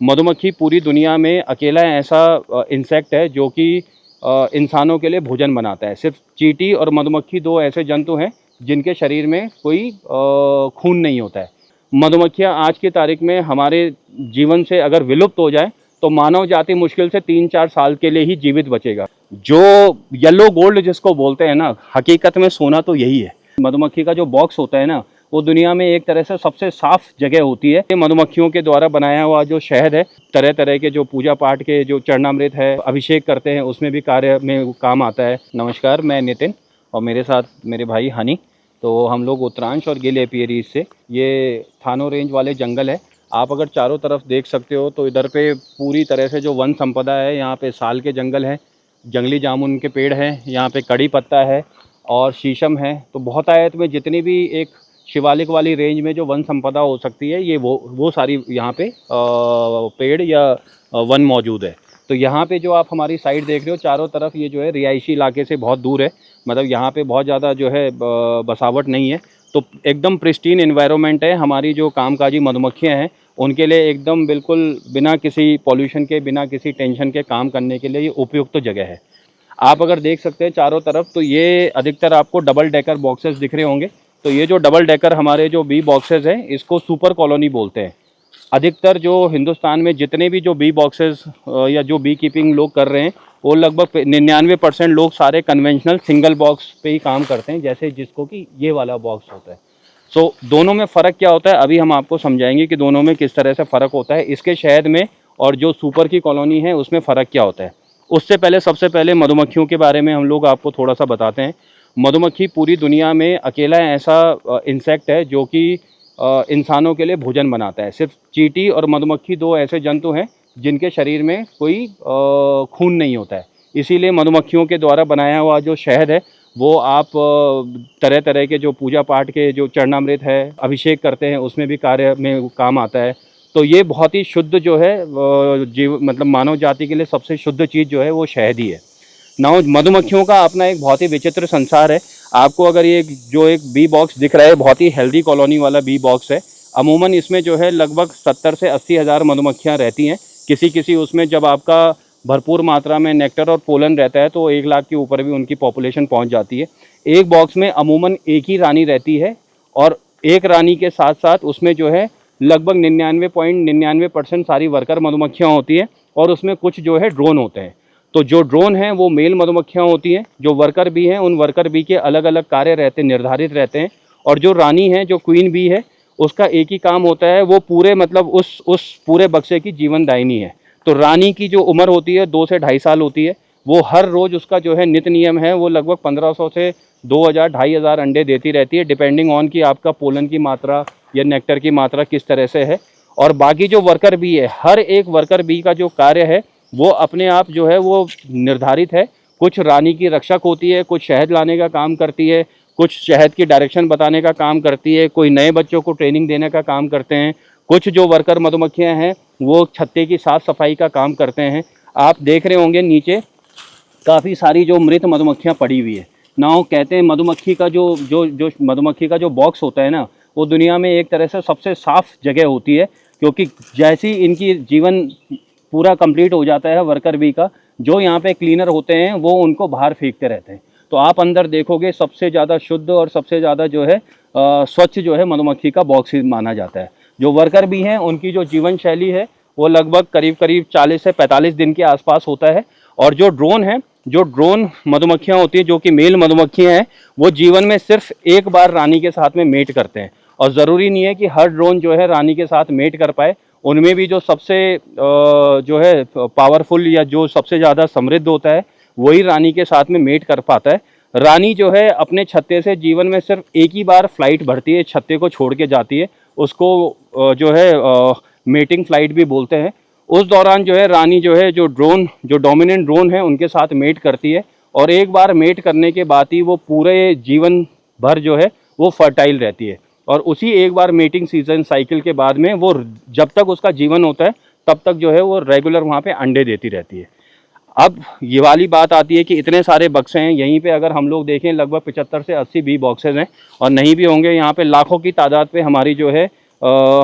मधुमक्खी पूरी दुनिया में अकेला ऐसा इंसेक्ट है जो कि इंसानों के लिए भोजन बनाता है। सिर्फ चींटी और मधुमक्खी दो ऐसे जंतु हैं जिनके शरीर में कोई खून नहीं होता है। मधुमक्खियाँ आज की तारीख में हमारे जीवन से अगर विलुप्त हो जाए तो मानव जाति मुश्किल से 3-4 साल के लिए ही जीवित बचेगा। जो येलो गोल्ड जिसको बोलते हैं ना, हकीकत में सोना तो यही है। मधुमक्खी का जो बॉक्स होता है ना, वो दुनिया में एक तरह से सबसे साफ जगह होती है। मधुमक्खियों के द्वारा बनाया हुआ जो शहद है, तरह तरह के जो पूजा पाठ के जो चरणामृत है, अभिषेक करते हैं, उसमें भी कार्य में काम आता है। नमस्कार, मैं नितिन और मेरे साथ मेरे भाई हनी। तो हम लोग उत्तरांश और गिल एपियरीज से, ये थानो रेंज वाले जंगल है। आप अगर चारों तरफ देख सकते हो तो इधर पे पूरी तरह से जो वन संपदा है, यहाँ पे साल के जंगल है, जंगली जामुन के पेड़ हैं, यहाँ पे कड़ी पत्ता है और शीशम है। तो बहुत आयत में जितनी भी एक शिवालिक वाली रेंज में जो वन संपदा हो सकती है, ये वो सारी यहाँ पे पेड़ या वन मौजूद है। तो यहाँ पे जो आप हमारी साइड देख रहे हो, चारों तरफ ये जो है रिहायशी इलाके से बहुत दूर है। मतलब यहाँ पे बहुत ज़्यादा जो है बसावट नहीं है। तो एकदम प्रिस्टीन एनवायरनमेंट है। हमारी जो कामकाजी मधुमक्खियाँ हैं उनके लिए एकदम बिल्कुल बिना किसी पॉल्यूशन के, बिना किसी टेंशन के काम करने के लिए ये उपयुक्त जगह है। आप अगर देख सकते हैं चारों तरफ, तो ये अधिकतर आपको डबल डेकर बॉक्सेस दिख रहे होंगे। तो ये जो डबल डेकर हमारे जो बी बॉक्सेस हैं, इसको सुपर कॉलोनी बोलते हैं। अधिकतर जो हिंदुस्तान में जितने भी जो बी बॉक्सेस या जो बी कीपिंग लोग कर रहे हैं, वो लगभग 99% लोग सारे कन्वेंशनल सिंगल बॉक्स पे ही काम करते हैं, जैसे जिसको कि ये वाला बॉक्स होता है। सो दोनों में फ़र्क क्या होता है, अभी हम आपको समझाएंगे कि दोनों में किस तरह से फ़र्क होता है। इसके शहद में और जो सुपर की कॉलोनी है उसमें फ़र्क क्या होता है। उससे पहले सबसे पहले मधुमक्खियों के बारे में हम लोग आपको थोड़ा सा बताते हैं। मधुमक्खी पूरी दुनिया में अकेला ऐसा इंसेक्ट है जो कि इंसानों के लिए भोजन बनाता है। सिर्फ चींटी और मधुमक्खी दो ऐसे जंतु हैं जिनके शरीर में कोई खून नहीं होता है। इसीलिए मधुमक्खियों के द्वारा बनाया हुआ जो शहद है, वो आप तरह तरह के जो पूजा पाठ के जो चरणामृत है, अभिषेक करते हैं, उसमें भी कार्य में काम आता है। तो ये बहुत ही शुद्ध जो है जीव मतलब मानव जाति के लिए सबसे शुद्ध चीज़ जो है वो शहद ही है। नाउ मधुमक्खियों का अपना एक बहुत ही विचित्र संसार है। आपको अगर ये जो एक बी बॉक्स दिख रहा है, बहुत ही हेल्दी कॉलोनी वाला बी बॉक्स है। अमूमन इसमें जो है लगभग 70 से 80 हज़ार मधुमक्खियाँ रहती हैं। किसी किसी उसमें जब आपका भरपूर मात्रा में नेक्टर और पोलन रहता है तो 1 लाख के ऊपर भी उनकी पॉपुलेशन पहुंच जाती है। एक बॉक्स में अमूमन एक ही रानी रहती है और एक रानी के साथ साथ उसमें जो है लगभग 99.99% सारी वर्कर मधुमक्खियाँ होती हैं और उसमें कुछ जो है ड्रोन होते हैं। तो जो ड्रोन हैं वो मेल मधुमक्खियाँ होती हैं। जो वर्कर बी हैं, उन वर्कर बी के अलग अलग कार्य रहते निर्धारित रहते हैं। और जो रानी है, जो क्वीन बी है, उसका एक ही काम होता है, वो पूरे मतलब उस पूरे बक्से की जीवनदायिनी है। तो रानी की जो उम्र होती है 2 से 2.5 साल होती है। वो हर रोज़ उसका जो है नित नियम है, वो लगभग 1500 से 2000 2500 अंडे देती रहती है, डिपेंडिंग ऑन कि आपका पोलन की मात्रा या नेक्टर की मात्रा किस तरह से है। और बाकी जो वर्कर बी है, हर एक वर्कर बी का जो कार्य है वो अपने आप जो है वो निर्धारित है। कुछ रानी की रक्षक होती है, कुछ शहद लाने का काम करती है, कुछ शहद की डायरेक्शन बताने का काम करती है, कोई नए बच्चों को ट्रेनिंग देने का काम करते हैं। कुछ जो वर्कर मधुमक्खियाँ हैं वो छत्ते की साफ़ सफाई का काम करते हैं। आप देख रहे होंगे नीचे काफ़ी सारी जो मृत मधुमक्खियाँ पड़ी हुई है। नाउ कहते हैं मधुमक्खी का जो मधुमक्खी का जो बॉक्स होता है ना, वो दुनिया में एक तरह से सबसे साफ़ जगह होती है, क्योंकि जैसी इनकी जीवन पूरा कंप्लीट हो जाता है वर्कर बी का, जो यहाँ पे क्लीनर होते हैं वो उनको बाहर फेंकते रहते हैं। तो आप अंदर देखोगे सबसे ज़्यादा शुद्ध और सबसे ज़्यादा जो है स्वच्छ जो है मधुमक्खी का बॉक्स ही माना जाता है। जो वर्कर बी हैं उनकी जो जीवन शैली है वो लगभग करीब 40 से 45 दिन के आसपास होता है। और जो ड्रोन है, जो ड्रोन मधुमक्खियाँ होती हैं जो कि मेल मधुमक्खियाँ हैं, वो जीवन में सिर्फ एक बार रानी के साथ में मेट करते हैं। और ज़रूरी नहीं है कि हर ड्रोन जो है रानी के साथ मेट कर पाए। उनमें भी जो सबसे जो है पावरफुल या जो सबसे ज़्यादा समृद्ध होता है वही रानी के साथ में मेट कर पाता है। रानी जो है अपने छत्ते से जीवन में सिर्फ एक ही बार फ्लाइट भरती है, छत्ते को छोड़ के जाती है। उसको जो है मेटिंग फ्लाइट भी बोलते हैं। उस दौरान जो है रानी जो है जो डोमिनेंट ड्रोन है उनके साथ मेट करती है। और एक बार मेट करने के बाद ही वो पूरे जीवन भर जो है वो फर्टाइल रहती है। और उसी एक बार मेटिंग सीजन साइकिल के बाद में वो जब तक उसका जीवन होता है तब तक जो है वो रेगुलर वहाँ पे अंडे देती रहती है। अब ये वाली बात आती है कि इतने सारे बक्से हैं यहीं पे, अगर हम लोग देखें लगभग 75 से 80 बी बॉक्सेज हैं और नहीं भी होंगे, यहाँ पे लाखों की तादाद पे हमारी जो है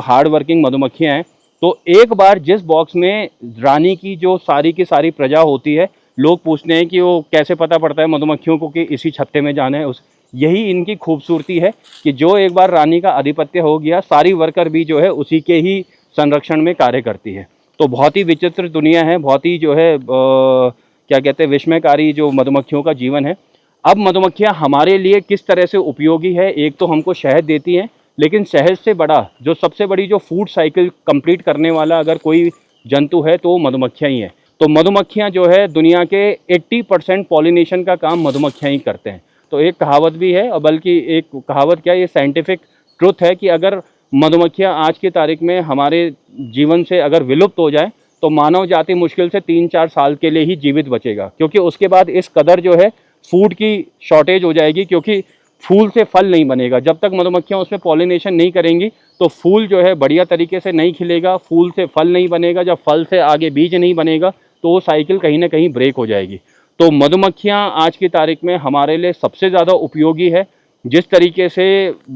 हार्ड वर्किंग मधुमक्खियाँ हैं। तो एक बार जिस बॉक्स में रानी की जो सारी की सारी प्रजा होती है, लोग पूछते हैं कि वो कैसे पता पड़ता है मधुमक्खियों को कि इसी छत्ते में जाना है। उस यही इनकी खूबसूरती है कि जो एक बार रानी का आधिपत्य हो गया, सारी वर्कर भी जो है उसी के ही संरक्षण में कार्य करती है। तो बहुत ही विचित्र दुनिया है, बहुत ही जो है क्या कहते हैं विस्मयकारी जो मधुमक्खियों का जीवन है। अब मधुमक्खियाँ हमारे लिए किस तरह से उपयोगी है, एक तो हमको शहद देती हैं, लेकिन शहद से बड़ा जो सबसे बड़ी जो फूड साइकिल कंप्लीट करने वाला अगर कोई जंतु है तो वो मधुमक्खियाँ ही हैं। तो मधुमक्खियाँ जो है दुनिया के 80% पॉलिनेशन का काम मधुमक्खियाँ ही करते हैं। तो एक कहावत भी है, और बल्कि एक कहावत क्या, ये साइंटिफिक ट्रुथ है कि अगर मधुमक्खियाँ आज की तारीख में हमारे जीवन से अगर विलुप्त हो जाए तो मानव जाति मुश्किल से 3-4 साल के लिए ही जीवित बचेगा, क्योंकि उसके बाद इस कदर जो है फूड की शॉर्टेज हो जाएगी, क्योंकि फूल से फल नहीं बनेगा। जब तक मधुमक्खियाँ उसमें पॉलिनेशन नहीं करेंगी तो फूल जो है बढ़िया तरीके से नहीं खिलेगा, फूल से फल नहीं बनेगा, जब फल से आगे बीज नहीं बनेगा तो वो साइकिल कहीं ना कहीं ब्रेक हो जाएगी। तो मधुमक्खियाँ आज की तारीख में हमारे लिए सबसे ज़्यादा उपयोगी है। जिस तरीके से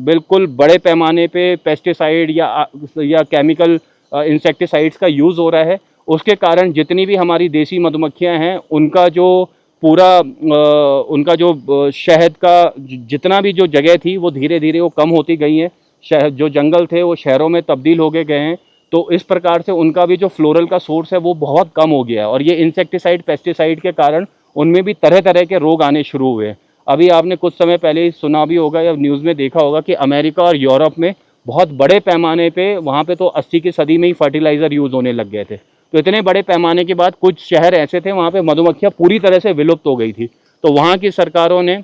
बिल्कुल बड़े पैमाने पे पेस्टिसाइड या केमिकल इंसेक्टिसाइड्स का यूज़ हो रहा है, उसके कारण जितनी भी हमारी देसी मधुमक्खियाँ हैं उनका जो पूरा उनका जो शहद का जितना भी जो जगह थी वो धीरे धीरे वो कम होती गई है। शहर जो जंगल थे वो शहरों में तब्दील हो गए हैं। तो इस प्रकार से उनका भी जो फ्लोरल का सोर्स है वो बहुत कम हो गया है, और ये इंसेक्टिसाइड पेस्टिसाइड के कारण उनमें भी तरह तरह के रोग आने शुरू हुए। अभी आपने कुछ समय पहले ही सुना भी होगा या न्यूज़ में देखा होगा कि अमेरिका और यूरोप में बहुत बड़े पैमाने पे, वहाँ पे तो 80 की सदी में ही फर्टिलाइज़र यूज़ होने लग गए थे। तो इतने बड़े पैमाने के बाद कुछ शहर ऐसे थे वहाँ पे मधुमक्खियाँ पूरी तरह से विलुप्त हो गई थी। तो वहाँ की सरकारों ने,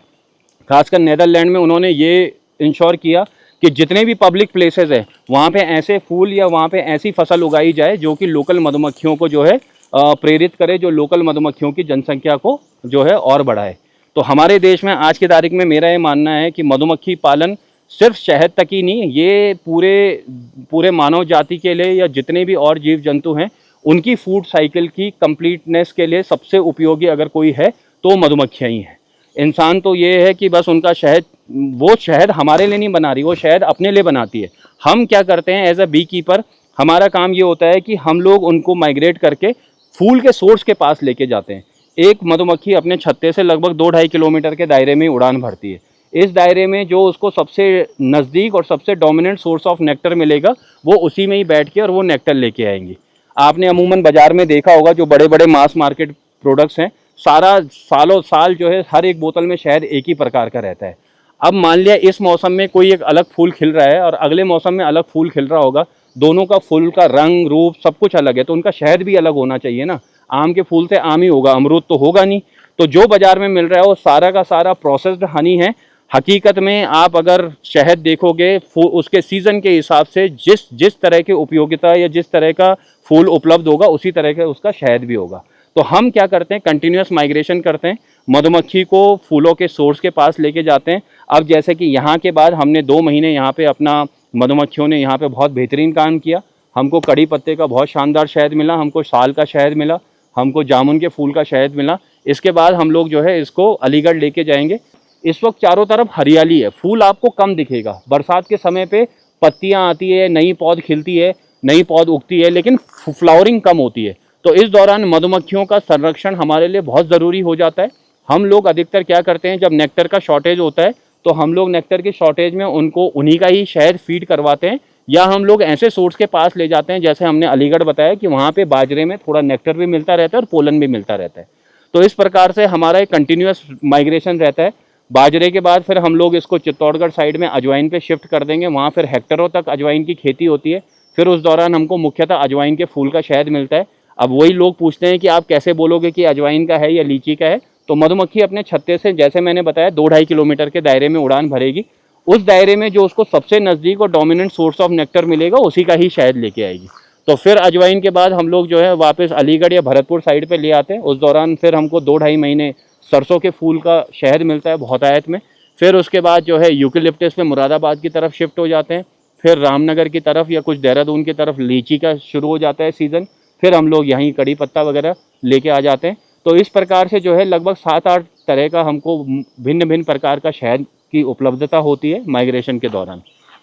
खासकर नेदरलैंड में, उन्होंने ये इंश्योर किया कि जितने भी पब्लिक प्लेसेस है वहाँ पे ऐसे फूल या वहाँ पे ऐसी फसल उगाई जाए जो कि लोकल मधुमक्खियों को जो है प्रेरित करे, जो लोकल मधुमक्खियों की जनसंख्या को जो है और बढ़ाए। तो हमारे देश में आज की तारीख में मेरा ये मानना है कि मधुमक्खी पालन सिर्फ शहद तक ही नहीं, ये पूरे मानव जाति के लिए या जितने भी और जीव जंतु हैं उनकी फूड साइकिल की कंप्लीटनेस के लिए सबसे उपयोगी अगर कोई है तो मधुमक्खियाँ ही हैं। इंसान तो ये है कि बस उनका शहद, वो शहद हमारे लिए नहीं बना रही, वो शहद अपने लिए बनाती है। हम क्या करते हैं एज अ बी कीपर, हमारा काम ये होता है कि हम लोग उनको माइग्रेट करके फूल के सोर्स के पास लेके जाते हैं। एक मधुमक्खी अपने छत्ते से लगभग 2-2.5 किलोमीटर के दायरे में उड़ान भरती है। इस दायरे में जो उसको सबसे नज़दीक और सबसे डोमिनेंट सोर्स ऑफ नेक्टर मिलेगा वो उसी में ही बैठ के और वो नेक्टर लेके आएंगी। आपने अमूमन बाज़ार में देखा होगा जो बड़े बड़े मास मार्केट प्रोडक्ट्स हैं, सारा सालों साल जो है हर एक बोतल में शायद एक ही प्रकार का रहता है। अब मान लिया इस मौसम में कोई एक अलग फूल खिल रहा है और अगले मौसम में अलग फूल खिल रहा होगा, दोनों का फूल का रंग रूप सब कुछ अलग है, तो उनका शहद भी अलग होना चाहिए ना। आम के फूल से आम ही होगा, अमरूद तो होगा नहीं। तो जो बाज़ार में मिल रहा है वो सारा का सारा प्रोसेस्ड हनी है। हकीकत में आप अगर शहद देखोगे उसके सीज़न के हिसाब से जिस तरह की उपयोगिता या जिस तरह का फूल उपलब्ध होगा उसी तरह का उसका शहद भी होगा। तो हम क्या करते हैं, कंटिन्यूस माइग्रेशन करते हैं, मधुमक्खी को फूलों के सोर्स के पास लेके जाते हैं। अब जैसे कि यहाँ के बाद हमने 2 महीने यहाँ पे अपना, मधुमक्खियों ने यहाँ पे बहुत बेहतरीन काम किया। हमको कड़ी पत्ते का बहुत शानदार शहद मिला, हमको साल का शहद मिला, हमको जामुन के फूल का शहद मिला। इसके बाद हम लोग जो है इसको अलीगढ़ लेके जाएंगे। इस वक्त चारों तरफ हरियाली है, फूल आपको कम दिखेगा। बरसात के समय पे पत्तियाँ आती है, नई पौध खिलती है, नई पौध उगती है, लेकिन फ्लावरिंग कम होती है। तो इस दौरान मधुमक्खियों का संरक्षण हमारे लिए बहुत ज़रूरी हो जाता है। हम लोग अधिकतर क्या करते हैं, जब नेक्टर का शॉर्टेज होता है तो हम लोग नेक्टर की शॉर्टेज में उनको उन्हीं का ही शहद फीड करवाते हैं, या हम लोग ऐसे सोर्स के पास ले जाते हैं जैसे हमने अलीगढ़ बताया कि वहाँ पे बाजरे में थोड़ा नेक्टर भी मिलता रहता है और पोलन भी मिलता रहता है। तो इस प्रकार से हमारा एक कंटिन्यूस माइग्रेशन रहता है। बाजरे के बाद फिर हम लोग इसको चित्तौड़गढ़ साइड में अजवाइन पे शिफ्ट कर देंगे, वहाँ फिर हेक्टरों तक अजवाइन की खेती होती है। फिर उस दौरान हमको मुख्यतः अजवाइन के फूल का शहद मिलता है। अब वही लोग पूछते हैं कि आप कैसे बोलोगे कि अजवाइन का है या लीची का है। तो मधुमक्खी अपने छत्ते से, जैसे मैंने बताया, 2-2.5 किलोमीटर के दायरे में उड़ान भरेगी। उस दायरे में जो उसको सबसे नज़दीक और डोमिनेंट सोर्स ऑफ नेक्टर मिलेगा उसी का ही शहद लेके आएगी। तो फिर अजवाइन के बाद हम लोग जो है वापस अलीगढ़ या भरतपुर साइड पे ले आते हैं। उस दौरान फिर हमको 2-2.5 महीने सरसों के फूल का शहद मिलता है बहुतायत में। फिर उसके बाद जो है यूकेलिप्टस पे मुरादाबाद की तरफ शिफ्ट हो जाते हैं। फिर रामनगर की तरफ या कुछ देहरादून की तरफ लीची का शुरू हो जाता है सीज़न। फिर हम लोग यहीं कड़ी पत्ता वगैरह लेके आ जाते हैं। तो इस प्रकार से जो है लगभग 7-8 तरह का हमको भिन्न भिन्न प्रकार का शहद की उपलब्धता होती है माइग्रेशन के दौरान।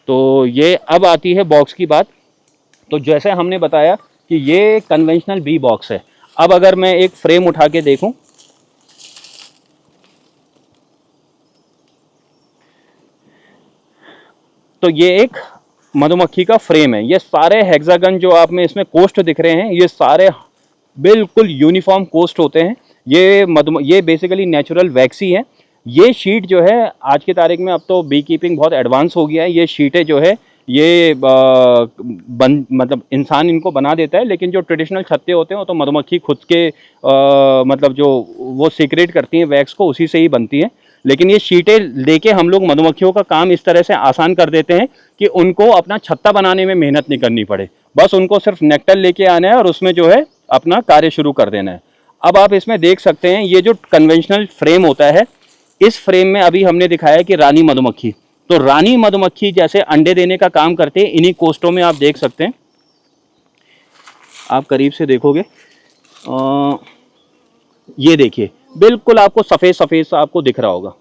तो ये अब आती है बॉक्स की बात तो जैसे हमने बताया कि ये कन्वेंशनल बी बॉक्स है। अब अगर मैं एक फ्रेम उठा के देखूं, तो ये एक मधुमक्खी का फ्रेम है। ये सारे हेक्सागन जो आप में इसमें कोस्ट दिख रहे हैं, ये सारे बिल्कुल यूनिफॉर्म कोस्ट होते हैं। ये बेसिकली नेचुरल वैक्स ही है। ये शीट जो है आज की तारीख में, अब तो बी कीपिंग बहुत एडवांस हो गया है, ये शीटें जो है ये मतलब इंसान इनको बना देता है, लेकिन जो ट्रेडिशनल छत्ते होते हैं वो तो मधुमक्खी खुद के मतलब जो वो सीक्रेट करती हैं वैक्स को, उसी से ही बनती है। लेकिन ये शीटें लेके हम लोग मधुमक्खियों का काम इस तरह से आसान कर देते हैं कि उनको अपना छत्ता बनाने में मेहनत नहीं करनी पड़े, बस उनको सिर्फ नेक्टर लेके आना है और उसमें जो है अपना कार्य शुरू कर देना है। अब आप इसमें देख सकते हैं ये जो कन्वेंशनल फ्रेम होता है, इस फ्रेम में अभी हमने दिखाया कि रानी मधुमक्खी, तो रानी मधुमक्खी जैसे अंडे देने का काम करते हैं, इन्हीं कोष्टों में आप देख सकते हैं। आप करीब से देखोगे, ये देखिए बिल्कुल आपको सफ़ेद सफ़ेद सा आपको दिख रहा होगा,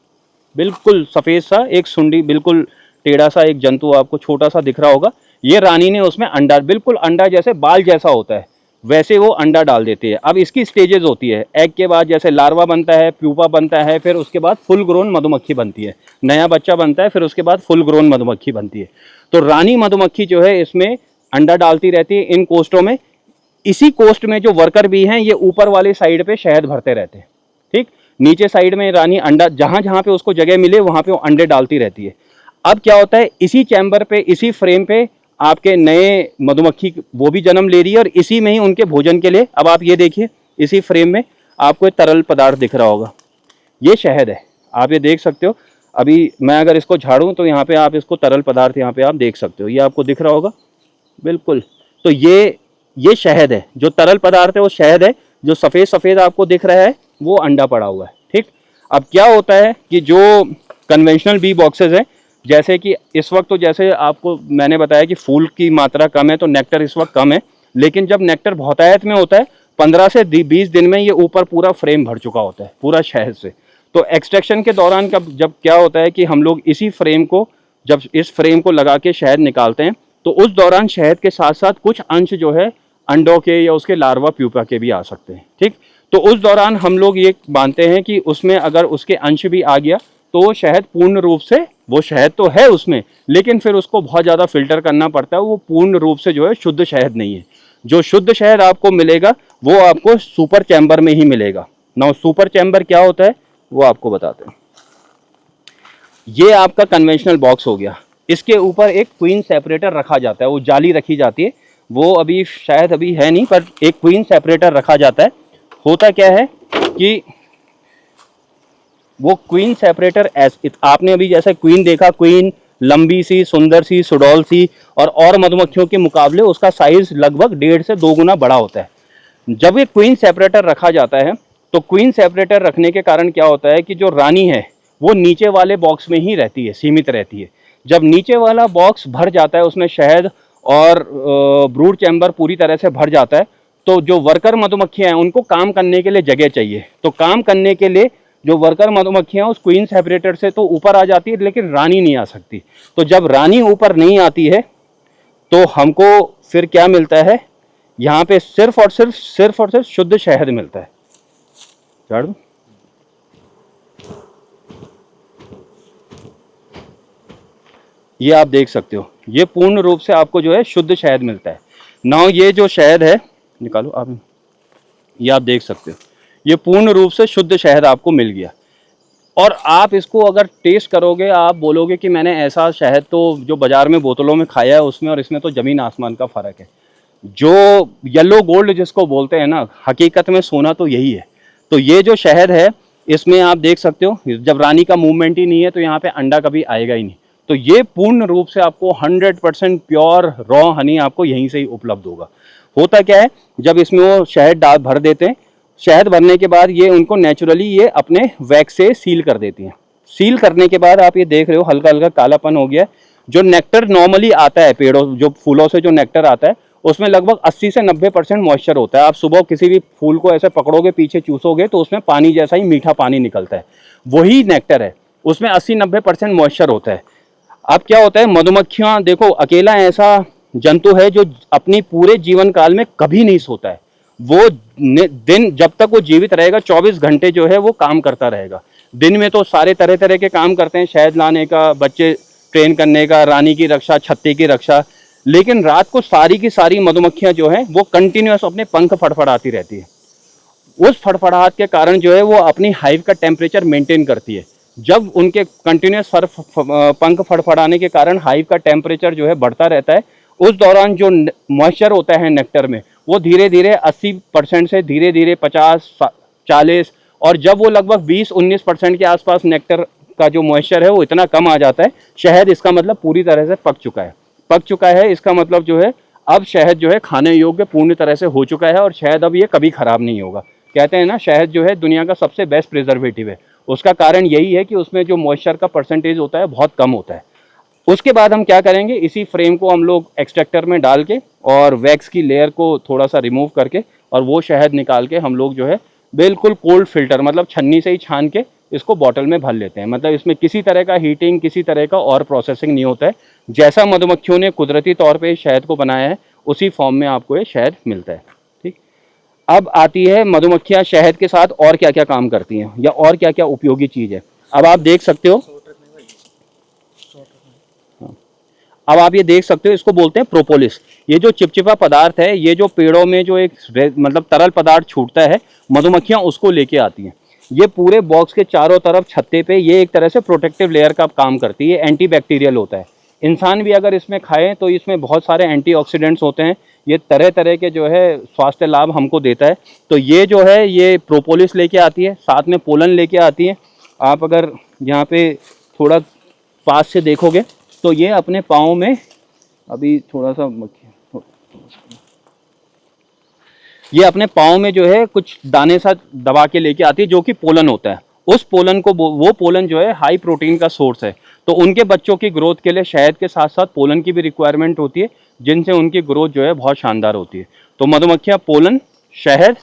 बिल्कुल सफ़ेद सा एक सुंडी, बिल्कुल टेढ़ा सा एक जंतु आपको छोटा सा दिख रहा होगा। ये रानी ने उसमें अंडा, बिल्कुल अंडा जैसे बाल जैसा होता है वैसे वो अंडा डाल देती है। अब इसकी स्टेजेस होती है, एग के बाद जैसे लार्वा बनता है, प्यूपा बनता है, फिर उसके बाद फुल ग्रोन मधुमक्खी बनती है, नया बच्चा बनता है, फिर उसके बाद फुल ग्रोन मधुमक्खी बनती है। तो रानी मधुमक्खी जो है इसमें अंडा डालती रहती है इन कोष्टों में। इसी कोष्ट में जो वर्कर भी हैं ये ऊपर वाली साइड पे शहद भरते रहते हैं, ठीक। नीचे साइड में रानी अंडा, जहां जहां पे उसको जगह मिले वहां पे वो अंडे डालती रहती है। अब क्या होता है, इसी चैम्बर पे, इसी फ्रेम पे आपके नए मधुमक्खी वो भी जन्म ले रही है और इसी में ही उनके भोजन के लिए, अब आप ये देखिए इसी फ्रेम में आपको एक तरल पदार्थ दिख रहा होगा, ये शहद है, आप ये देख सकते हो। अभी मैं अगर इसको झाड़ूं तो यहाँ पे आप इसको तरल पदार्थ यहाँ पे आप देख सकते हो, ये आपको दिख रहा होगा बिल्कुल। तो ये शहद है, जो तरल पदार्थ है वो शहद है, जो सफ़ेद सफ़ेद आपको दिख रहा है वो अंडा पड़ा हुआ है, ठीक। अब क्या होता है कि जो कन्वेंशनल बी बॉक्सेस हैं, जैसे कि इस वक्त तो जैसे आपको मैंने बताया कि फूल की मात्रा कम है तो नेक्टर इस वक्त कम है, लेकिन जब नेक्टर बहुतायत में होता है 15 से 20 दिन में ये ऊपर पूरा फ्रेम भर चुका होता है पूरा शहद से। तो एक्सट्रैक्शन के दौरान जब क्या होता है कि हम लोग इसी फ्रेम को, जब इस फ्रेम को लगा के शहद निकालते हैं, तो उस दौरान शहद के साथ साथ कुछ अंश जो है अंडों के या उसके लार्वा प्यूपा के भी आ सकते हैं, ठीक। तो उस दौरान हम लोग ये मानते हैं कि उसमें अगर उसके अंश भी आ गया तो शहद पूर्ण रूप से, वो शहद तो है उसमें, लेकिन फिर उसको बहुत ज़्यादा फिल्टर करना पड़ता है, वो पूर्ण रूप से जो है शुद्ध शहद नहीं है। जो शुद्ध शहद आपको मिलेगा वो आपको सुपर चैम्बर में ही मिलेगा ना। सुपर चैम्बर क्या होता है वो आपको बताते हैं। ये आपका कन्वेंशनल बॉक्स हो गया, इसके ऊपर एक क्वीन सेपरेटर रखा जाता है, वो जाली रखी जाती है, वो अभी शायद अभी है नहीं, पर एक क्वीन सेपरेटर रखा जाता है। होता क्या है कि वो क्वीन सेपरेटर आपने अभी जैसे क्वीन देखा, क्वीन लंबी सी, सुंदर सी, सुडौल सी, और मधुमक्खियों के मुकाबले उसका साइज लगभग 1.5 से 2 गुना बड़ा होता है। जब ये क्वीन सेपरेटर रखा जाता है तो क्वीन सेपरेटर रखने के कारण क्या होता है कि जो रानी है वो नीचे वाले बॉक्स में ही रहती है, सीमित रहती है। जब नीचे वाला बॉक्स भर जाता है उसमें शहद और ब्रूड चैम्बर पूरी तरह से भर जाता है, तो जो वर्कर मधुमक्खियां हैं उनको काम करने के लिए जगह चाहिए। तो काम करने के लिए जो वर्कर मधुमक्खियां उस क्वीन सेपरेटर से तो ऊपर आ जाती है, लेकिन रानी नहीं आ सकती। तो जब रानी ऊपर नहीं आती है तो हमको फिर क्या मिलता है, यहाँ पे सिर्फ और सिर्फ शुद्ध शहद मिलता है। झाड़ू, ये आप देख सकते हो, ये पूर्ण रूप से आपको जो है शुद्ध शहद मिलता है। नाउ ये जो शहद है, निकालो आप, ये आप देख सकते हो, ये पूर्ण रूप से शुद्ध शहद आपको मिल गया। और आप इसको अगर टेस्ट करोगे, आप बोलोगे कि मैंने ऐसा शहद तो जो बाज़ार में बोतलों में खाया है उसमें और इसमें तो ज़मीन आसमान का फ़र्क है। जो येलो गोल्ड जिसको बोलते हैं ना, हकीकत में सोना तो यही है। तो ये जो शहद है इसमें आप देख सकते हो, जब रानी का मूवमेंट ही नहीं है तो यहाँ पे अंडा कभी आएगा ही नहीं। तो ये पूर्ण रूप से आपको 100% प्योर रॉ हनी आपको यहीं से ही उपलब्ध होगा। होता क्या है, जब इसमें वो शहद भर देते हैं, शहद भरने के बाद ये उनको नेचुरली ये अपने वैक्स से सील कर देती हैं। सील करने के बाद आप ये देख रहे हो हल्का हल्का कालापन हो गया। जो नेक्टर नॉर्मली आता है पेड़ों, जो फूलों से जो नेक्टर आता है उसमें लगभग 80 से 90% मॉइस्चर होता है। आप सुबह किसी भी फूल को ऐसे पकड़ोगे, पीछे चूसोगे तो उसमें पानी जैसा ही मीठा पानी निकलता है, वही नेक्टर है, उसमें 80-90% मॉइस्चर होता है। अब क्या होता है, मधुमक्खियाँ देखो अकेला ऐसा जंतु है जो अपनी पूरे जीवन काल में कभी नहीं सोता है। वो दिन जब तक वो जीवित रहेगा 24 घंटे जो है वो काम करता रहेगा। दिन में तो सारे तरह तरह के काम करते हैं, शहद लाने का, बच्चे ट्रेन करने का, रानी की रक्षा, छत्ते की रक्षा, लेकिन रात को सारी की सारी मधुमक्खियां जो है वो कंटिन्यूअस अपने पंख फड़फड़ाती रहती है। उस फड़फड़ाहट के कारण जो है वो अपनी हाइव का टेम्परेचर मेंटेन करती है। जब उनके कंटिन्यूस पंख फड़फड़ाने के कारण हाइव का टेम्परेचर जो है बढ़ता रहता है, उस दौरान जो मॉइस्चर होता है नेक्टर में वो धीरे धीरे 80% से धीरे धीरे 50-40, और जब वो लगभग 20-19% के आसपास नेक्टर का जो मॉइस्चर है वो इतना कम आ जाता है, शहद इसका मतलब पूरी तरह से पक चुका है। इसका मतलब जो है अब शहद जो है खाने योग्य पूर्ण तरह से हो चुका है, और शहद अब ये कभी खराब नहीं होगा। कहते हैं ना, शहद जो है दुनिया का सबसे बेस्ट प्रिजर्वेटिव है। उसका कारण यही है कि उसमें जो मॉइस्चर का परसेंटेज होता है बहुत कम होता है। उसके बाद हम क्या करेंगे, इसी फ्रेम को हम लोग एक्सट्रैक्टर में डाल के और वैक्स की लेयर को थोड़ा सा रिमूव करके और वो शहद निकाल के हम लोग जो है बिल्कुल कोल्ड फिल्टर, मतलब छन्नी से ही छान के इसको बॉटल में भर लेते हैं। मतलब इसमें किसी तरह का हीटिंग, किसी तरह का और प्रोसेसिंग नहीं होता है। जैसा मधुमक्खियों ने कुदरती तौर पे शहद को बनाया है उसी फॉर्म में आपको ये शहद मिलता है। ठीक, अब आती है मधुमक्खियाँ शहद के साथ और क्या क्या काम करती हैं या और क्या क्या उपयोगी चीज़ है। अब आप देख सकते हो, अब आप ये देख सकते हो, इसको बोलते हैं प्रोपोलिस। ये जो चिपचिपा पदार्थ है, ये जो पेड़ों में जो एक मतलब तरल पदार्थ छूटता है, मधुमक्खियाँ उसको लेके आती हैं। ये पूरे बॉक्स के चारों तरफ छत्ते पे ये एक तरह से प्रोटेक्टिव लेयर का काम करती है। एंटी बैक्टीरियल होता है। इंसान भी अगर इसमें खाए तो इसमें बहुत सारे एंटीऑक्सीडेंट्स होते हैं। ये तरह तरह के जो है स्वास्थ्य लाभ हमको देता है। तो ये जो है ये प्रोपोलिस लेके आती है, साथ में पोलन लेके आती है। आप अगर यहाँ पे थोड़ा पास से देखोगे तो ये अपने पाँव में, अभी थोड़ा सा ये अपने पाँव में जो है कुछ दाने सा दबा के लेके आती है जो कि पोलन होता है। उस पोलन को, वो पोलन जो है हाई प्रोटीन का सोर्स है। तो उनके बच्चों की ग्रोथ के लिए शहद के साथ साथ पोलन की भी रिक्वायरमेंट होती है, जिनसे उनकी ग्रोथ जो है बहुत शानदार होती है। तो मधुमक्खियाँ पोलन, शहद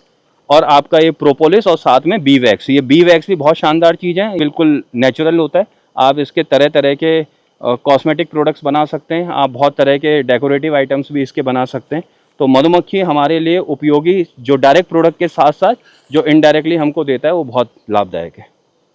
और आपका ये प्रोपोलिस और साथ में बी वैक्स, ये बी वैक्स भी बहुत शानदार चीज़ है, बिल्कुल नेचुरल होता है। आप इसके तरह तरह के कॉस्मेटिक प्रोडक्ट्स बना सकते हैं, आप बहुत तरह के डेकोरेटिव आइटम्स भी इसके बना सकते हैं। तो मधुमक्खी हमारे लिए उपयोगी, जो डायरेक्ट प्रोडक्ट के साथ साथ जो इनडायरेक्टली हमको देता है वो बहुत लाभदायक है।